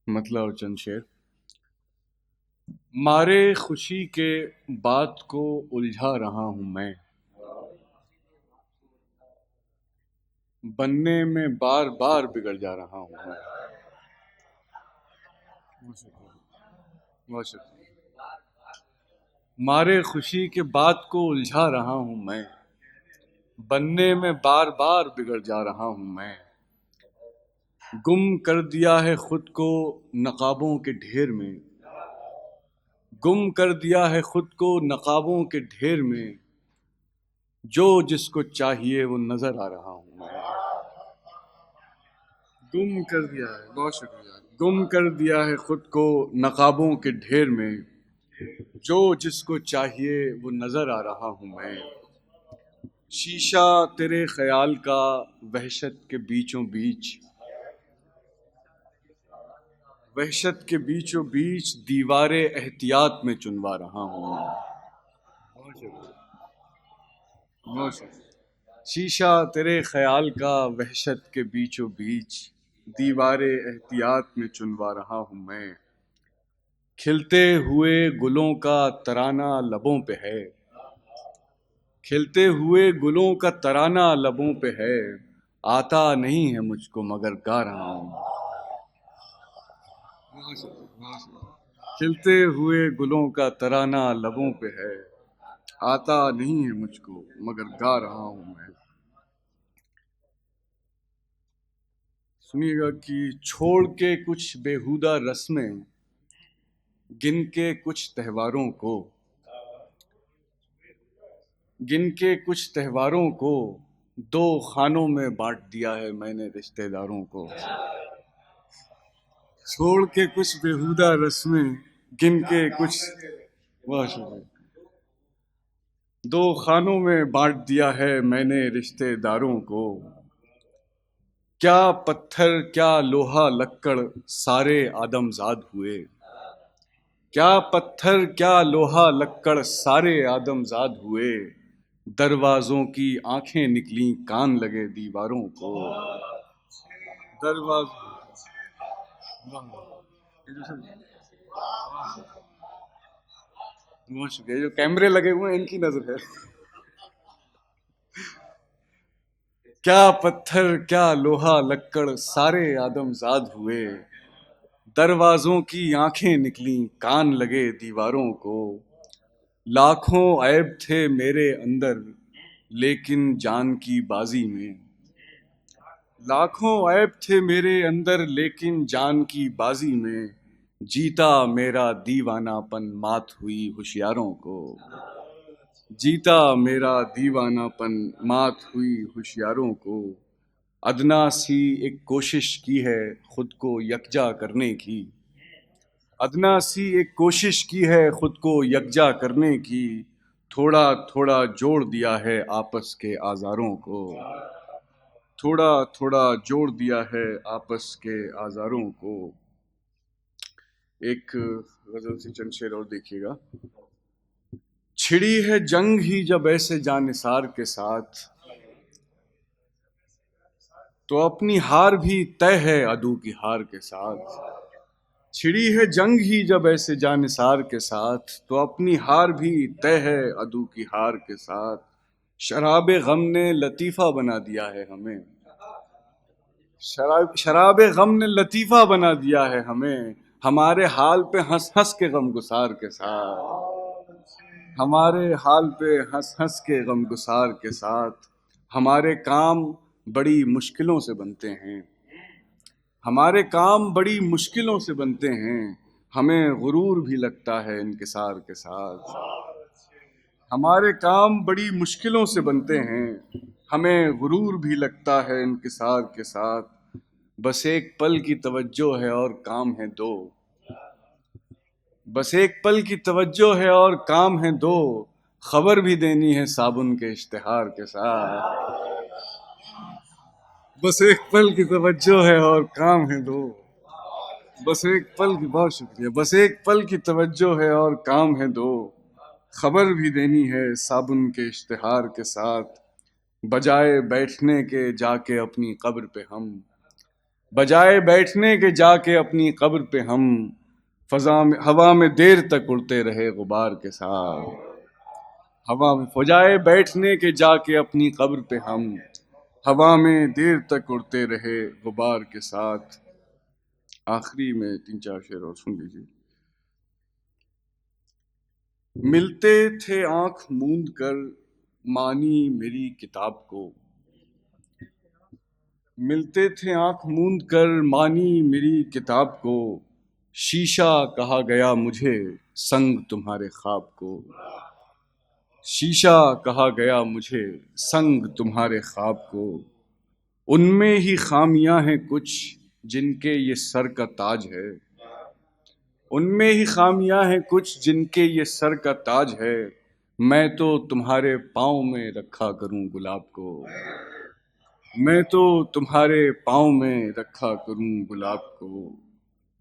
مطلب اور چند شعر۔ مارے خوشی کے بات کو الجھا رہا ہوں میں، بننے میں بار بار بگڑ جا رہا ہوں میں۔ بہت شکریہ۔ مارے خوشی کے بات کو الجھا رہا ہوں میں، بننے میں بار بار بگڑ جا رہا ہوں میں۔ گم کر دیا ہے خود کو نقابوں کے ڈھیر میں، گم کر دیا ہے خود کو نقابوں کے ڈھیر میں، جو جس کو چاہیے وہ نظر آ رہا ہوں میں۔ گم کر دیا ہے، بہت شکریہ۔ گم کر دیا ہے خود کو نقابوں کے ڈھیر میں، جو جس کو چاہیے وہ نظر آ رہا ہوں میں۔ شیشہ تیرے خیال کا وحشت کے بیچوں بیچ، وحشت کے بیچوں بیچ دیوار احتیاط میں چنوا رہا ہوں میں۔ بہت شکریہ، بہت شکریہ۔ شیشہ تیرے خیال کا وحشت کے بیچوں بیچ دیوار احتیاط میں چنوا رہا ہوں میں۔ کھلتے ہوئے گلوں کا ترانہ لبوں پہ ہے، کھلتے ہوئے گلوں کا ترانہ لبوں پہ ہے، آتا نہیں ہے مجھ کو مگر گا رہا ہوں۔ کھلتے ہوئے گلوں کا ترانہ لبوں پہ ہے، آتا نہیں ہے مجھ کو مگر گا رہا ہوں میں۔ سنیے گا کہ چھوڑ کے کچھ بیہودہ رسمیں، گن کے کچھ تہواروں کو، گن کے کچھ تہواروں کو، دو خانوں میں بانٹ دیا ہے میں نے رشتہ داروں کو۔ چھوڑ کے کچھ بیہودہ رسمیں، گن کے کچھ، بہت شکریہ، دو خانوں میں بانٹ دیا ہے میں نے رشتہ داروں کو۔ کیا پتھر کیا لوہا لکڑ سارے آدم زاد ہوئے، کیا پتھر کیا لوہا لکڑ سارے آدم زاد ہوئے، دروازوں کی آنکھیں نکلیں کان لگے دیواروں کو۔ دروازوں، بہت شکریہ، جو کیمرے لگے ہوئے ہیں ان کی نظر ہے۔ کیا پتھر کیا لوہا لکڑ سارے آدم زاد ہوئے، دروازوں کی آنکھیں نکلیں کان لگے دیواروں کو۔ لاکھوں عیب تھے میرے اندر لیکن جان کی بازی میں، لاکھوں عیب تھے میرے اندر لیکن جان کی بازی میں، جیتا میرا دیوانہ پن مات ہوئی ہوشیاروں کو۔ جیتا میرا دیوانہ پن مات ہوئی ہوشیاروں کو۔ ادنا سی ایک کوشش کی ہے خود کو یکجا کرنے کی، ادنا سی ایک کوشش کی ہے خود کو یکجا کرنے کی، تھوڑا تھوڑا جوڑ دیا ہے آپس کے آزاروں کو، تھوڑا تھوڑا جوڑ دیا ہے آپس کے آزاروں کو۔ ایک غزل سے چند شعر اور دیکھیے گا۔ چھڑی ہے جنگ ہی جب ایسے جانثار کے ساتھ، تو اپنی ہار بھی طے ہے عدو کی ہار کے ساتھ۔ چھڑی ہے جنگ ہی جب ایسے جانثار کے ساتھ، تو اپنی ہار بھی طے ہے عدو کی ہار کے ساتھ۔ شراب غم نے لطیفہ بنا دیا ہے ہمیں، شراب غم نے لطیفہ بنا دیا ہے ہمیں، ہمارے حال پہ ہنس ہنس کے غم گسار کے ساتھ، ہمارے حال پہ ہنس ہنس کے غم گسار کے ساتھ۔ ہمارے کام بڑی مشکلوں سے بنتے ہیں، ہمارے کام بڑی مشکلوں سے بنتے ہیں، ہمیں غرور بھی لگتا ہے انکسار کے ساتھ۔ ہمارے کام بڑی مشکلوں سے بنتے ہیں، ہمیں غرور بھی لگتا ہے انکسار کے ساتھ۔ بس ایک پل کی توجہ ہے اور کام ہے دو، بس ایک پل کی توجہ ہے اور کام ہے دو، خبر بھی دینی ہے صابن کے اشتہار کے ساتھ۔ بس ایک پل کی توجہ ہے اور کام ہے دو، بس ایک پل کی، بہت شکریہ، بس ایک پل کی توجہ ہے اور کام ہے دو، خبر بھی دینی ہے صابن کے اشتہار کے ساتھ۔ بجائے بیٹھنے کے جا کے اپنی قبر پہ ہم، بجائے بیٹھنے کے جا کے اپنی قبر پہ ہم فضا میں ہوا میں دیر تک اڑتے رہے غبار کے ساتھ. ہوا میں بجائے بیٹھنے کے جا کے اپنی قبر پہ ہم ہوا میں دیر تک اڑتے رہے غبار کے ساتھ. آخری میں 3-4 شعر اور سن لیجیے. ملتے تھے آنکھ موند کر مانی میری کتاب کو، ملتے تھے آنکھ موند کر مانی میری کتاب کو، شیشہ کہا گیا مجھے سنگ تمہارے خواب کو، شیشہ کہا گیا مجھے سنگ تمہارے خواب کو. ان میں ہی خامیاں ہیں کچھ جن کے یہ سر کا تاج ہے، ان میں ہی خامیاں ہیں کچھ جن کے یہ سر کا تاج ہے. میں تو تمہارے پاؤں میں رکھا کروں گلاب کو، میں تو تمہارے پاؤں میں رکھا کروں گلاب کو.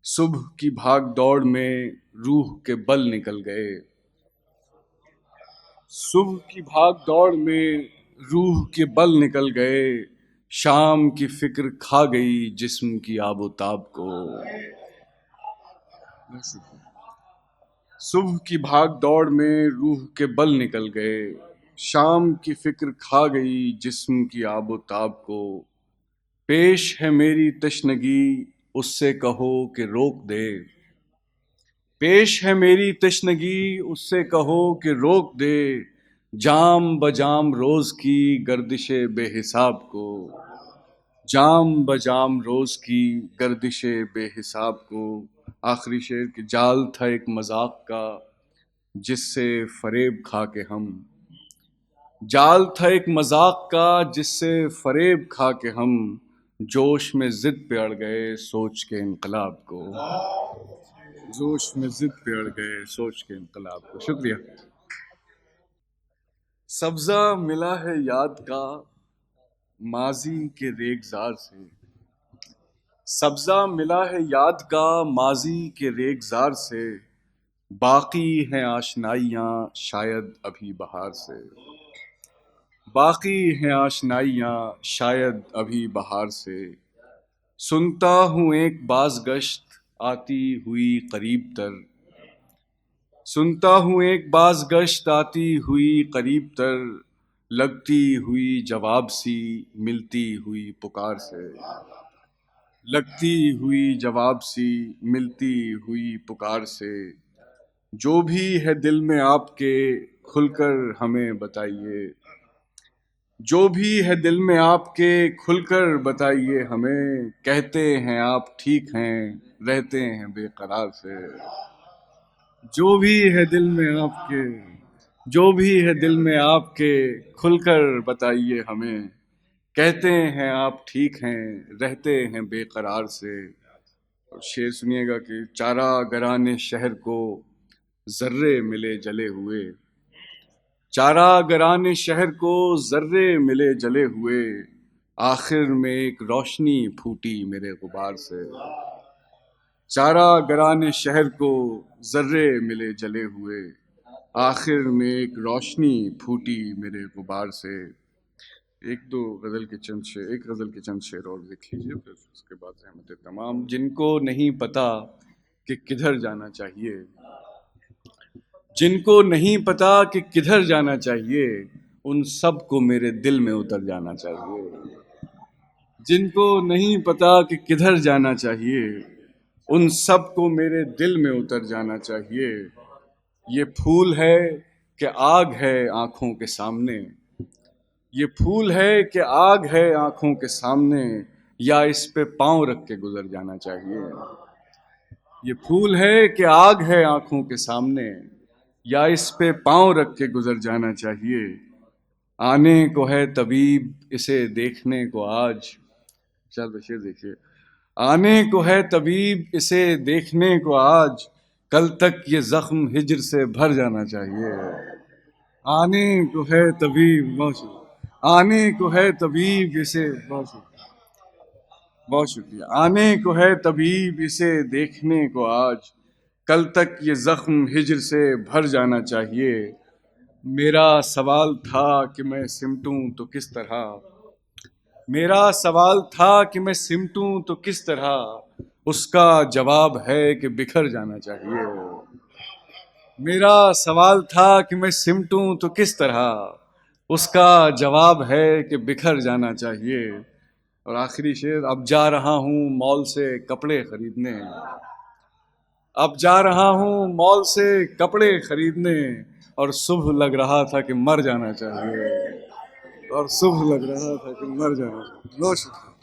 صبح کی بھاگ دوڑ میں روح کے بل نکل گئے، صبح کی بھاگ دوڑ میں روح کے بل نکل گئے. شام کی فکر کھا گئی جسم کی آب و تاب کو، صبح کی بھاگ دوڑ میں روح کے بل نکل گئے. شام کی فکر کھا گئی جسم کی آب و تاب کو. پیش ہے میری تشنگی اس سے کہو کہ روک دے، پیش ہے میری تشنگی اس سے کہو کہ روک دے. جام بجام روز کی گردش بے حساب کو، جام بجام روز کی گردش بے حساب کو. آخری شعر کہ جال تھا ایک مذاق کا جس سے فریب کھا کے ہم، جال تھا ایک مذاق کا جس سے فریب کھا کے ہم. جوش میں ضد پہ اڑ گئے سوچ کے انقلاب کو، جوش میں ضد پہ اڑ گئے سوچ کے انقلاب کو. شکریہ. سبزہ ملا ہے یاد کا ماضی کے ریگزار سے، سبزہ ملا ہے یاد کا ماضی کے ریگزار سے. باقی ہیں آشنائیاں شاید ابھی بہار سے، باقی ہیں آشنائیاں شاید ابھی بہار سے. سنتا ہوں ایک باز گشت آتی ہوئی قریب تر، سنتا ہوں ایک باز گشت آتی ہوئی قریب تر. لگتی ہوئی جواب سی ملتی ہوئی پکار سے، لگتی ہوئی جواب سی ملتی ہوئی پکار سے. جو بھی ہے دل میں آپ کے کھل کر ہمیں بتائیے، جو بھی ہے دل میں آپ کے کھل کر بتائیے ہمیں. کہتے ہیں آپ ٹھیک ہیں رہتے ہیں بے قرار سے، جو بھی ہے دل میں آپ کے، جو بھی ہے دل میں آپ کے کھل کر بتائیے ہمیں. کہتے ہیں آپ ٹھیک ہیں رہتے ہیں بے قرار سے. اور شعر سنیے گا کہ چارہ گران شہر کو ذرے ملے جلے ہوئے، چارہ گران شہر کو ذرے ملے جلے ہوئے. آخر میں ایک روشنی پھوٹی میرے غبار سے، چارہ گران شہر کو ذرے ملے جلے ہوئے. آخر میں ایک روشنی پھوٹی میرے غبار سے. ایک غزل کے چند شعر اور دیکھ لیجیے پھر اس کے بعد زحمت تمام. جن کو نہیں پتا کہ کدھر جانا چاہیے، جن کو نہیں پتا کہ کدھر جانا چاہیے، ان سب کو میرے دل میں اتر جانا چاہیے. جن کو نہیں پتا کہ کدھر جانا چاہیے، ان سب کو میرے دل میں اتر جانا چاہیے. یہ پھول ہے کہ آگ ہے آنکھوں کے سامنے، یہ پھول ہے کہ آگ ہے آنکھوں کے سامنے. یا اس پہ پاؤں رکھ کے گزر جانا چاہیے. یہ پھول ہے کہ آگ ہے آنکھوں کے سامنے، یا اس پہ پاؤں رکھ کے گزر جانا چاہیے. آنے کو ہے طبیب اسے دیکھنے کو آج، چل بشیر دیکھیے. آنے کو ہے طبیب اسے دیکھنے کو آج، کل تک یہ زخم ہجر سے بھر جانا چاہیے. آنے کو ہے طبیب، آنے کو ہے طبیب اسے، بہت شکریہ. آنے کو ہے طبیب اسے دیکھنے کو آج، کل تک یہ زخم ہجر سے بھر جانا چاہیے. میرا سوال تھا کہ میں سمٹوں تو کس طرح، میرا سوال تھا کہ میں سمٹوں تو کس طرح، اس کا جواب ہے کہ بکھر جانا چاہیے. میرا سوال تھا کہ میں سمٹوں تو کس طرح، اس کا جواب ہے کہ بکھر جانا چاہیے. اور آخری شعر: اب جا رہا ہوں مال سے کپڑے خریدنے، اب جا رہا ہوں مال سے کپڑے خریدنے، اور صبح لگ رہا تھا کہ مر جانا چاہیے، اور صبح لگ رہا تھا کہ مر جانا چاہیے. بہت شکریہ.